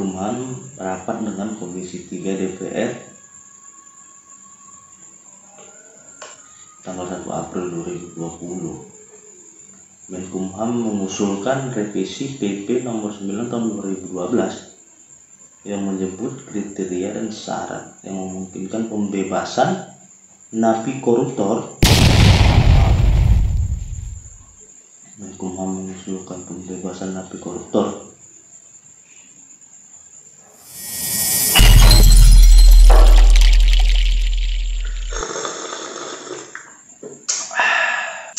Menkumham rapat dengan Komisi 3 DPR tanggal 1 April 2020. Menkumham mengusulkan revisi PP nomor 9 tahun 2012 yang menyebut kriteria dan syarat yang memungkinkan pembebasan napi koruptor. Menkumham mengusulkan pembebasan napi koruptor.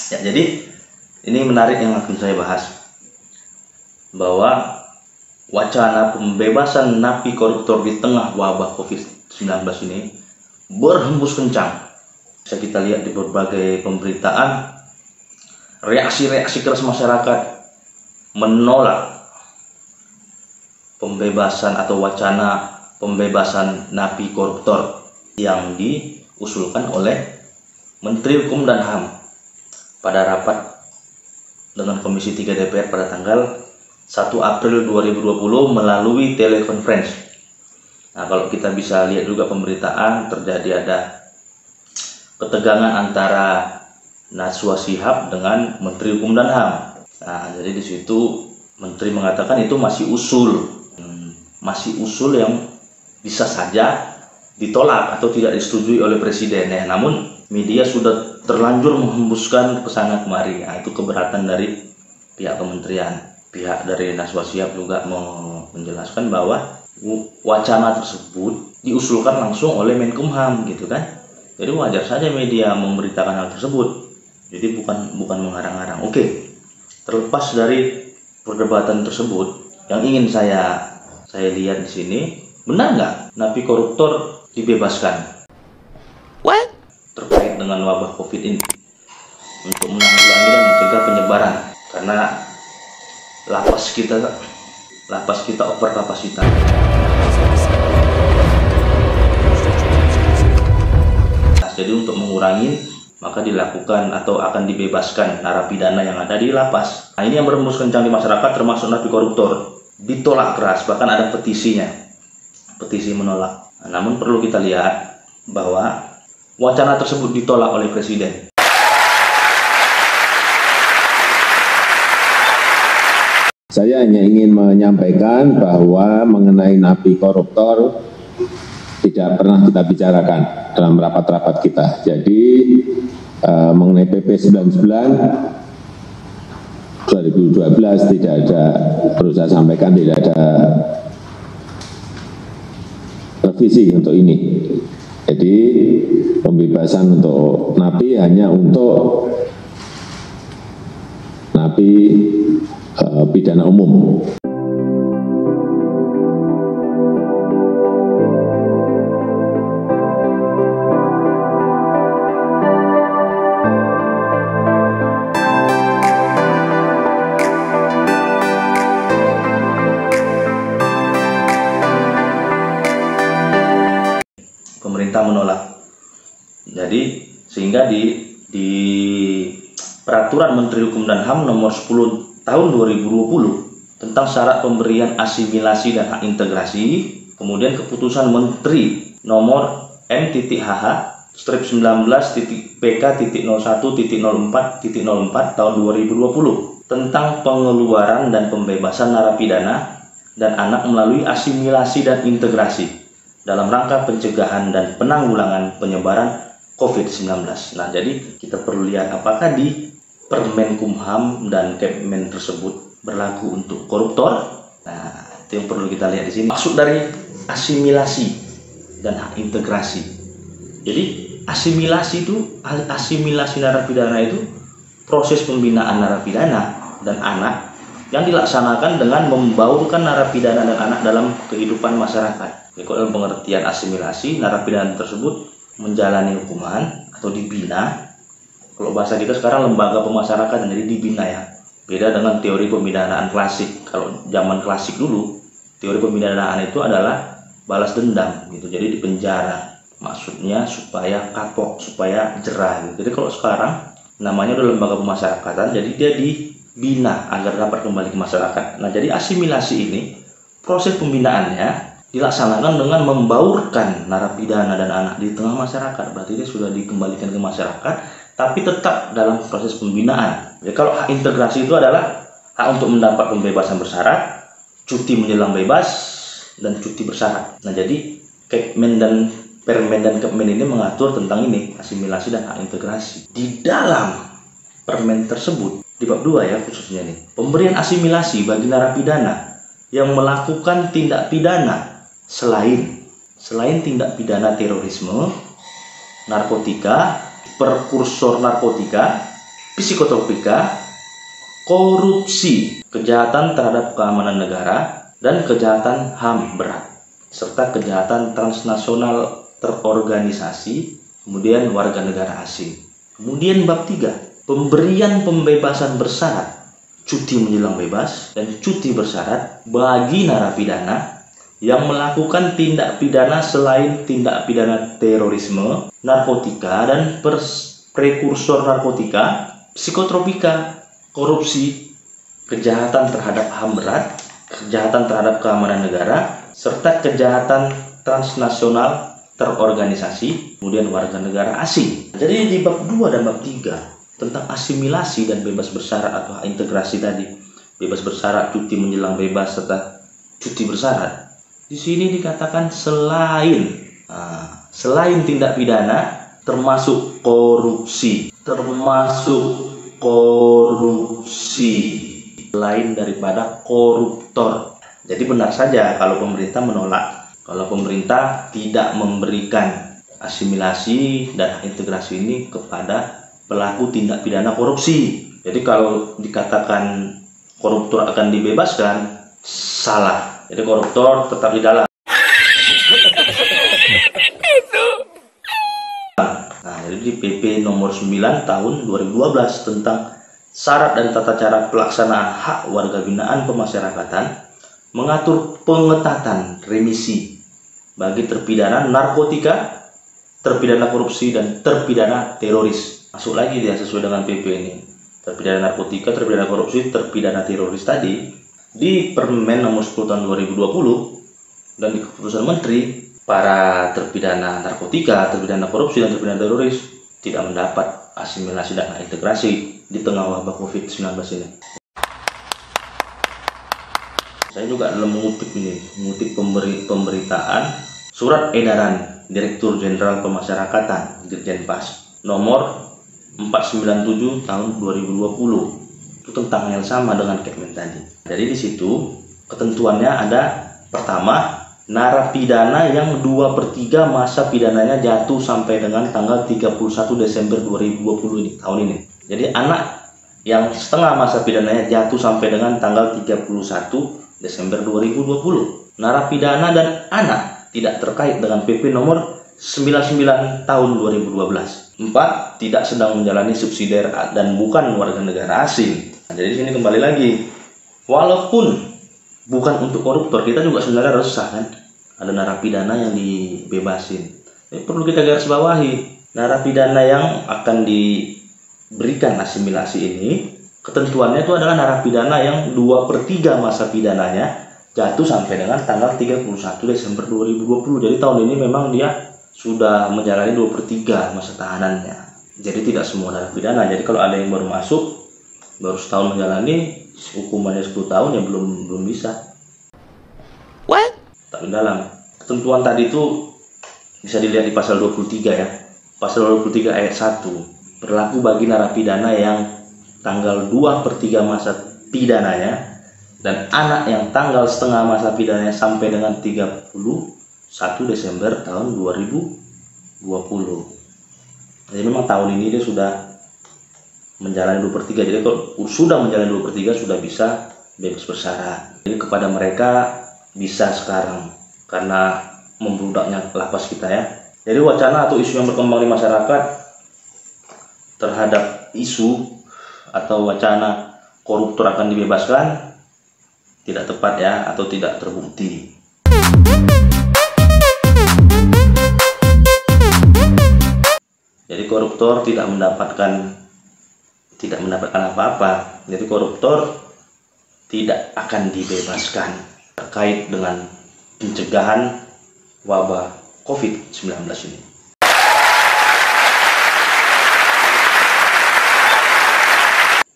Ya, jadi ini menarik yang akan saya bahas, bahwa wacana pembebasan napi koruptor di tengah wabah COVID-19 ini berhembus kencang. Bisa kita lihat di berbagai pemberitaan, reaksi-reaksi keras masyarakat menolak pembebasan atau wacana pembebasan napi koruptor yang diusulkan oleh Menteri Hukum dan HAM pada rapat dengan Komisi 3 DPR pada tanggal 1 April 2020 melalui telekonferensi. Nah, kalau kita bisa lihat juga pemberitaan, terjadi ada ketegangan antara Najwa Shihab dengan Menteri Hukum dan HAM. Nah, jadi di situ Menteri mengatakan itu masih usul yang bisa saja ditolak atau tidak disetujui oleh Presiden. Namun media sudah terlanjur menghembuskan ke sana kemari. Nah, itu keberatan dari pihak kementerian. Pihak dari Najwa Shihab juga menjelaskan bahwa wacana tersebut diusulkan langsung oleh Menkumham, gitu kan. Jadi wajar saja media memberitakan hal tersebut. Jadi bukan mengharang-harang. Oke. Terlepas dari perdebatan tersebut, yang ingin saya lihat di sini, benar nggak napi koruptor dibebaskan? Terkait dengan wabah COVID ini untuk menanggulangi dan mencegah penyebaran, karena lapas kita over kapasitas. Jadi untuk mengurangi, maka dilakukan atau akan dibebaskan narapidana yang ada di lapas. Nah, ini yang berhembus kencang di masyarakat, termasuk napi koruptor. Ditolak keras, bahkan ada petisinya, petisi menolak. Nah, namun perlu kita lihat bahwa wacana tersebut ditolak oleh Presiden. Saya hanya ingin menyampaikan bahwa mengenai napi koruptor tidak pernah kita bicarakan dalam rapat-rapat kita. Jadi mengenai PP 99 2012 tidak ada, perlu saya sampaikan, tidak ada revisi untuk ini. Jadi pembebasan untuk napi hanya untuk napi pidana umum. Pemerintah menolak. Jadi sehingga di Peraturan Menteri Hukum dan HAM nomor 10 tahun 2020 tentang syarat pemberian asimilasi dan hak integrasi, kemudian keputusan Menteri nomor M.19.PK.01.04.04 tahun 2020 tentang pengeluaran dan pembebasan narapidana dan anak melalui asimilasi dan integrasi dalam rangka pencegahan dan penanggulangan penyebaran COVID-19. Nah, jadi kita perlu lihat apakah di Permenkumham dan Kepmen tersebut berlaku untuk koruptor. Nah, itu yang perlu kita lihat di sini. Maksud dari asimilasi dan hak integrasi. Jadi asimilasi narapidana itu proses pembinaan narapidana dan anak yang dilaksanakan dengan membaurkan narapidana dan anak dalam kehidupan masyarakat. Jadi dalam pengertian asimilasi, narapidana tersebut menjalani hukuman atau dibina. Kalau bahasa kita sekarang lembaga pemasyarakatan, jadi dibina ya. Beda dengan teori pemidanaan klasik. Kalau zaman klasik dulu, teori pemidanaan itu adalah balas dendam gitu. Jadi dipenjara. Maksudnya supaya kapok, supaya jerah gitu. Jadi kalau sekarang namanya udah lembaga pemasyarakatan, jadi dia dibina agar dapat kembali ke masyarakat. Nah, jadi asimilasi ini proses pembinaannya dilaksanakan dengan membaurkan narapidana dan anak di tengah masyarakat. Berarti dia sudah dikembalikan ke masyarakat, tapi tetap dalam proses pembinaan. Jadi kalau hak integrasi itu adalah hak untuk mendapat pembebasan bersyarat, cuti menjelang bebas, dan cuti bersyarat. Nah, jadi Kepmen dan Permen dan Kepmen ini mengatur tentang ini, asimilasi dan hak integrasi. Di dalam permen tersebut, di bab 2 ya khususnya nih, pemberian asimilasi bagi narapidana yang melakukan tindak pidana selain tindak pidana terorisme, narkotika, prekursor narkotika, psikotropika, korupsi, kejahatan terhadap keamanan negara, dan kejahatan HAM berat, serta kejahatan transnasional terorganisasi, kemudian warga negara asing. Kemudian bab 3, pemberian pembebasan bersyarat, cuti menjelang bebas, dan cuti bersyarat bagi narapidana yang melakukan tindak pidana selain tindak pidana terorisme, narkotika, dan prekursor narkotika, psikotropika, korupsi, kejahatan terhadap HAM berat, kejahatan terhadap keamanan negara, serta kejahatan transnasional terorganisasi, kemudian warga negara asing. Jadi di bab 2 dan bab 3 tentang asimilasi dan bebas bersyarat atau hak integrasi tadi, bebas bersyarat, cuti menjelang bebas, serta cuti bersyarat. Di sini dikatakan selain tindak pidana, termasuk korupsi, selain daripada koruptor. Jadi benar saja kalau pemerintah menolak, kalau pemerintah tidak memberikan asimilasi dan integrasi ini kepada pelaku tindak pidana korupsi. Jadi kalau dikatakan koruptor akan dibebaskan, salah. Jadi koruptor tetap di dalam. Nah, jadi di PP nomor 9 tahun 2012 tentang syarat dan tata cara pelaksanaan hak warga binaan pemasyarakatan mengatur pengetatan remisi bagi terpidana narkotika, terpidana korupsi, dan terpidana teroris. Masuk lagi dia sesuai dengan PP ini. Terpidana narkotika, terpidana korupsi, terpidana teroris tadi di Permen nomor 10 tahun 2020 dan di keputusan Menteri, para terpidana narkotika, terpidana korupsi, dan terpidana teroris tidak mendapat asimilasi dan integrasi di tengah wabah COVID-19 ini. Saya juga dalam mengutip pemberitaan surat edaran Direktur Jenderal Pemasyarakatan Dirjenpas nomor 497 tahun 2020 itu tentang yang sama dengan Kepmen tadi. Jadi di situ ketentuannya ada, pertama, narapidana yang 2/3 masa pidananya jatuh sampai dengan tanggal 31 Desember 2020 ini, tahun ini. Jadi anak yang setengah masa pidananya jatuh sampai dengan tanggal 31 Desember 2020. Narapidana dan anak tidak terkait dengan PP nomor 99 tahun 2012. 4. Tidak sedang menjalani subsidiar dan bukan warga negara asing. Nah, jadi di sini kembali lagi, walaupun bukan untuk koruptor, kita juga sebenarnya resah kan, ada narapidana yang dibebasin. Ini perlu kita garis bawahi, narapidana yang akan diberikan asimilasi ini, ketentuannya itu adalah narapidana yang 2/3 masa pidananya jatuh sampai dengan tanggal 31 Desember 2020. Jadi tahun ini memang dia sudah menjalani 2/3 masa tahanannya. Jadi tidak semua narapidana. Jadi kalau ada yang baru masuk, baru setahun menjalani, hukumannya 10 tahun ya belum bisa. What? Tak dalam. Ketentuan tadi itu bisa dilihat di pasal 23 ya. Pasal 23 ayat 1. Berlaku bagi narapidana yang tanggal 2/3 masa pidananya dan anak yang tanggal setengah masa pidananya sampai dengan 31 Desember tahun 2020. Jadi memang tahun ini dia sudah menjalani 2/3. Jadi kalau sudah menjalani 2/3 sudah bisa bebas bersyarat. Jadi kepada mereka bisa sekarang karena membludaknya lapas kita ya. Jadi wacana atau isu yang berkembang di masyarakat terhadap isu atau wacana koruptor akan dibebaskan tidak tepat ya, atau tidak terbukti. Jadi koruptor tidak mendapatkan apa-apa. Jadi koruptor tidak akan dibebaskan. terkait dengan pencegahan wabah COVID-19 ini.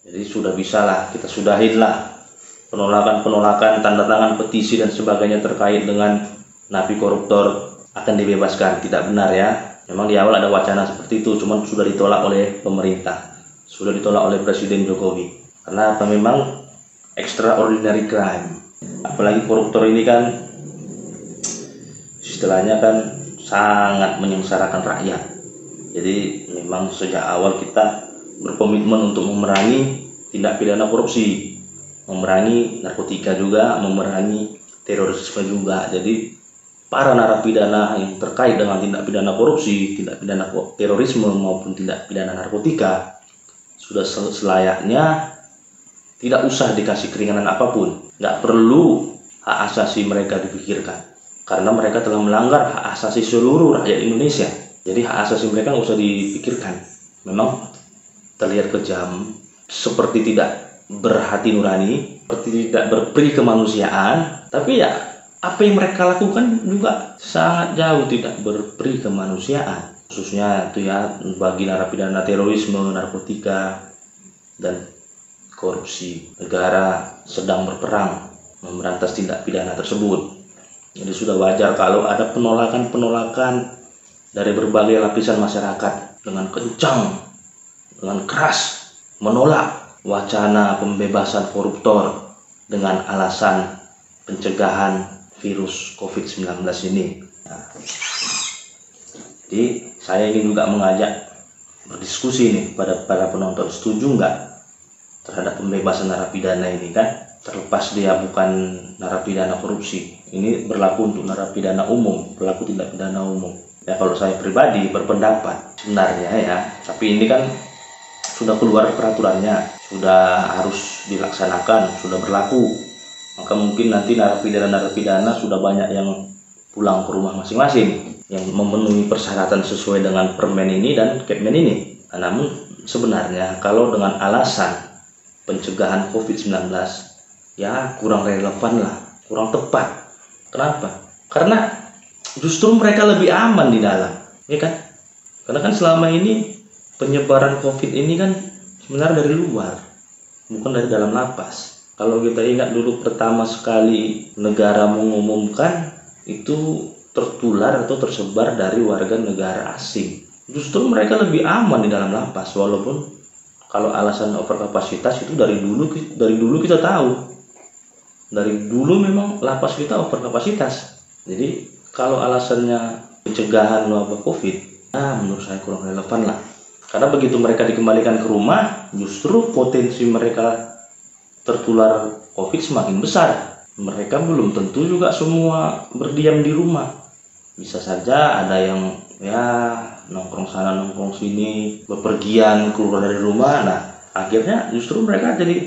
Jadi sudah bisalah kita sudahinlah penolakan-penolakan, tanda tangan petisi dan sebagainya terkait dengan napi koruptor akan dibebaskan. Tidak benar ya. Memang di awal ada wacana seperti itu, cuman sudah ditolak oleh pemerintah, sudah ditolak oleh Presiden Jokowi. Karena apa, memang extraordinary crime. Apalagi koruptor ini kan istilahnya kan sangat menyengsarakan rakyat. Jadi memang sejak awal kita berkomitmen untuk memerangi tindak pidana korupsi, memerangi narkotika juga, memerangi terorisme juga. Jadi para narapidana yang terkait dengan tindak pidana korupsi, tindak pidana terorisme maupun tindak pidana narkotika sudah selayaknya tidak usah dikasih keringanan apapun. Nggak perlu hak asasi mereka dipikirkan, karena mereka telah melanggar hak asasi seluruh rakyat Indonesia. Jadi hak asasi mereka nggak usah dipikirkan. Memang terlihat kejam, seperti tidak berhati nurani, seperti tidak berperi kemanusiaan, tapi ya apa yang mereka lakukan juga sangat jauh tidak berperi kemanusiaan, khususnya itu ya bagi narapidana terorisme, narkotika, dan korupsi. Negara sedang berperang memberantas tindak pidana tersebut. Jadi sudah wajar kalau ada penolakan-penolakan dari berbagai lapisan masyarakat dengan kencang, dengan keras menolak wacana pembebasan koruptor dengan alasan pencegahan virus COVID-19 ini. Nah, jadi saya ingin juga mengajak berdiskusi nih pada para penonton, setuju nggak terhadap pembebasan narapidana ini kan? Terlepas dia bukan narapidana korupsi, ini berlaku untuk narapidana umum, berlaku tindak pidana umum. Ya kalau saya pribadi berpendapat sebenarnya ya, tapi ini kan sudah keluar peraturannya, sudah harus dilaksanakan, sudah berlaku. Maka mungkin nanti narapidana sudah banyak yang pulang ke rumah masing-masing, yang memenuhi persyaratan sesuai dengan Permen ini dan Kepmen ini. Nah, namun sebenarnya kalau dengan alasan pencegahan COVID-19, ya kurang relevan lah, kurang tepat. Kenapa? Karena justru mereka lebih aman di dalam, ya kan? Karena kan selama ini penyebaran COVID ini kan sebenarnya dari luar, bukan dari dalam lapas. Kalau kita ingat dulu pertama sekali negara mengumumkan itu tertular atau tersebar dari warga negara asing. Justru mereka lebih aman di dalam lapas, walaupun kalau alasan overkapasitas itu dari dulu kita tahu. Dari dulu memang lapas kita overkapasitas. Jadi kalau alasannya pencegahan wabah COVID, nah menurut saya kurang relevan lah. Karena begitu mereka dikembalikan ke rumah, justru potensi mereka tertular COVID semakin besar. Mereka belum tentu juga semua berdiam di rumah. Bisa saja ada yang ya nongkrong sana nongkrong sini, bepergian keluar dari rumah. Nah, akhirnya justru mereka jadi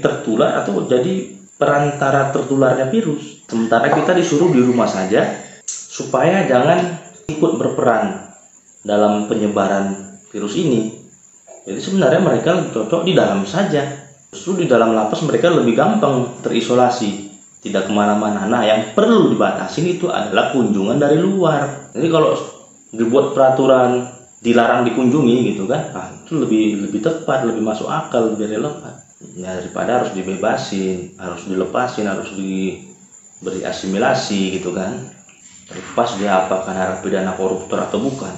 tertular atau jadi perantara tertularnya virus. Sementara kita disuruh di rumah saja supaya jangan ikut berperan dalam penyebaran virus ini. Jadi sebenarnya mereka lebih cocok di dalam saja. Justru di dalam lapas mereka lebih gampang terisolasi, tidak kemana-mana. Nah, yang perlu dibatasi itu adalah kunjungan dari luar. Jadi kalau dibuat peraturan dilarang dikunjungi gitu kan, nah, itu lebih tepat, lebih masuk akal, lebih relevan. Ya, daripada harus dibebasin, harus dilepasin, harus diberi asimilasi gitu kan. Terlepas dia apakah narapidana koruptor atau bukan.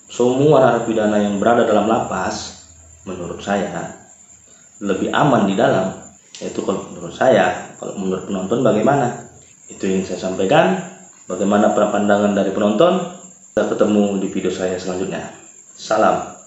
Semua narapidana yang berada dalam lapas, menurut saya lebih aman di dalam. Itu kalau menurut saya. Kalau menurut penonton bagaimana? Itu yang saya sampaikan. Bagaimana pandangan dari penonton? Kita ketemu di video saya selanjutnya. Salam.